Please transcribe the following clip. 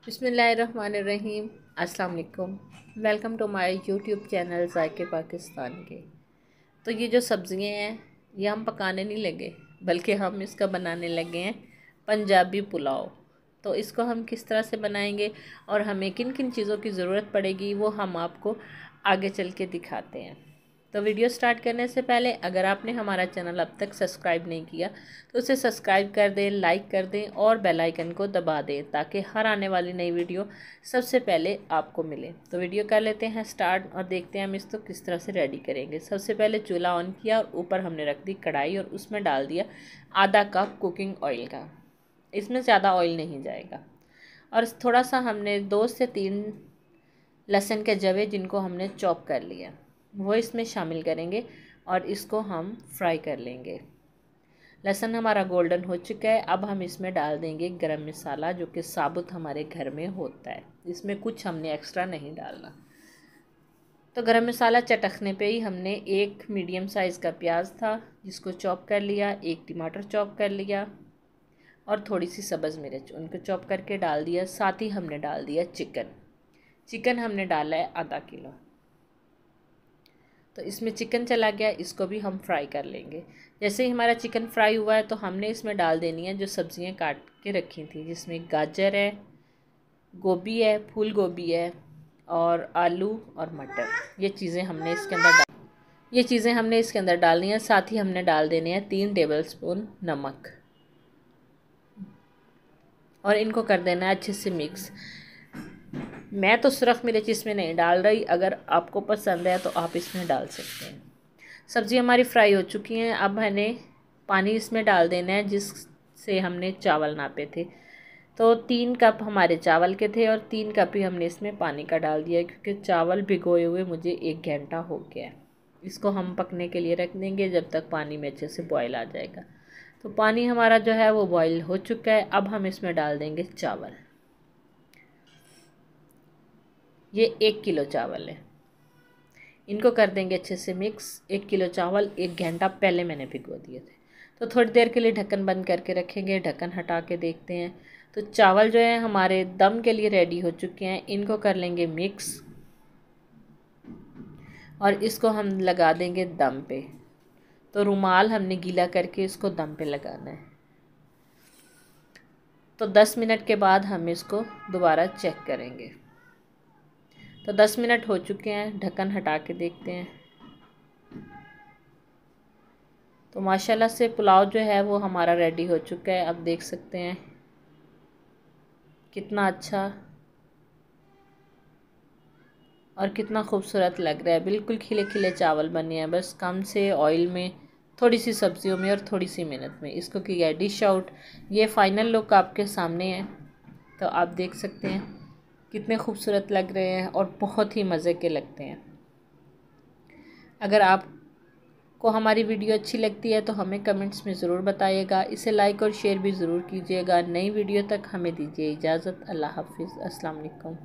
बिस्मिल्लाहिर्रहमानिर्रहीम। अस्सलाम वालेकुम। Welcome to my YouTube channel ज़ायके पाकिस्तान के। तो ये जो सब्ज़ियाँ हैं ये हम पकाने नहीं लगे, बल्कि हम इसका बनाने लगे हैं पंजाबी पुलाव। तो इसको हम किस तरह से बनाएंगे और हमें किन किन चीज़ों की ज़रूरत पड़ेगी वो हम आपको आगे चल के दिखाते हैं। तो वीडियो स्टार्ट करने से पहले अगर आपने हमारा चैनल अब तक सब्सक्राइब नहीं किया तो उसे सब्सक्राइब कर दें, लाइक कर दें और बेल आइकन को दबा दें ताकि हर आने वाली नई वीडियो सबसे पहले आपको मिले। तो वीडियो कर लेते हैं स्टार्ट और देखते हैं हम इसको किस तरह से रेडी करेंगे। सबसे पहले चूल्हा ऑन किया और ऊपर हमने रख दी कढ़ाई और उसमें डाल दिया आधा कप कुकिंग ऑयल का। इसमें ज़्यादा ऑयल नहीं जाएगा। और थोड़ा सा हमने 2 से 3 लहसुन के जवे जिनको हमने चॉप कर लिया वो इसमें शामिल करेंगे और इसको हम फ्राई कर लेंगे। लहसुन हमारा गोल्डन हो चुका है। अब हम इसमें डाल देंगे गरम मसाला जो कि साबुत हमारे घर में होता है, इसमें कुछ हमने एक्स्ट्रा नहीं डालना। तो गरम मसाला चटकने पे ही हमने एक मीडियम साइज़ का प्याज था जिसको चॉप कर लिया, एक टमाटर चॉप कर लिया और थोड़ी सी सब्ज़ मिर्च उनको चॉप करके डाल दिया। साथ ही हमने डाल दिया चिकन हमने डाला है आधा किलो। तो इसमें चिकन चला गया, इसको भी हम फ्राई कर लेंगे। जैसे ही हमारा चिकन फ्राई हुआ है तो हमने इसमें डाल देनी है जो सब्ज़ियां काट के रखी थी, जिसमें गाजर है, गोभी है, फूल गोभी है और आलू और मटर। ये चीज़ें हमने इसके अंदर डालनी है। साथ ही हमने डाल देने हैं 3 टेबलस्पून नमक और इनको कर देना है अच्छे से मिक्स। मैं तो सुरख मिर्च इसमें नहीं डाल रही, अगर आपको पसंद है तो आप इसमें डाल सकते हैं। सब्ज़ी हमारी फ्राई हो चुकी हैं। अब हमें पानी इसमें डाल देना है जिससे हमने चावल नापे थे। तो 3 कप हमारे चावल के थे और 3 कप ही हमने इसमें पानी का डाल दिया क्योंकि चावल भिगोए हुए मुझे 1 घंटा हो गया है। इसको हम पकने के लिए रख देंगे जब तक पानी में अच्छे से बॉयल आ जाएगा। तो पानी हमारा जो है वो बॉयल हो चुका है। अब हम इसमें डाल देंगे चावल। ये 1 किलो चावल है, इनको कर देंगे अच्छे से मिक्स। 1 किलो चावल 1 घंटा पहले मैंने भिगो दिए थे। तो थोड़ी देर के लिए ढक्कन बंद करके रखेंगे। ढक्कन हटा के देखते हैं तो चावल जो है हमारे दम के लिए रेडी हो चुके हैं। इनको कर लेंगे मिक्स और इसको हम लगा देंगे दम पे। तो रुमाल हमने गीला करके इसको दम पे लगाना है। तो 10 मिनट के बाद हम इसको दोबारा चेक करेंगे। तो 10 मिनट हो चुके हैं, ढक्कन हटा के देखते हैं। तो माशाल्लाह से पुलाव जो है वो हमारा रेडी हो चुका है। अब देख सकते हैं कितना अच्छा और कितना खूबसूरत लग रहा है। बिल्कुल खिले खिले चावल बने हैं, बस कम से ऑयल में, थोड़ी सी सब्जियों में और थोड़ी सी मेहनत में इसको किया है डिश आउट। ये फाइनल लुक आपके सामने है। तो आप देख सकते हैं कितने खूबसूरत लग रहे हैं और बहुत ही मज़े के लगते हैं। अगर आपको हमारी वीडियो अच्छी लगती है तो हमें कमेंट्स में ज़रूर बताइएगा। इसे लाइक और शेयर भी ज़रूर कीजिएगा। नई वीडियो तक हमें दीजिए इजाज़त। अल्लाह हाफिज़। अस्सलाम वालेकुम।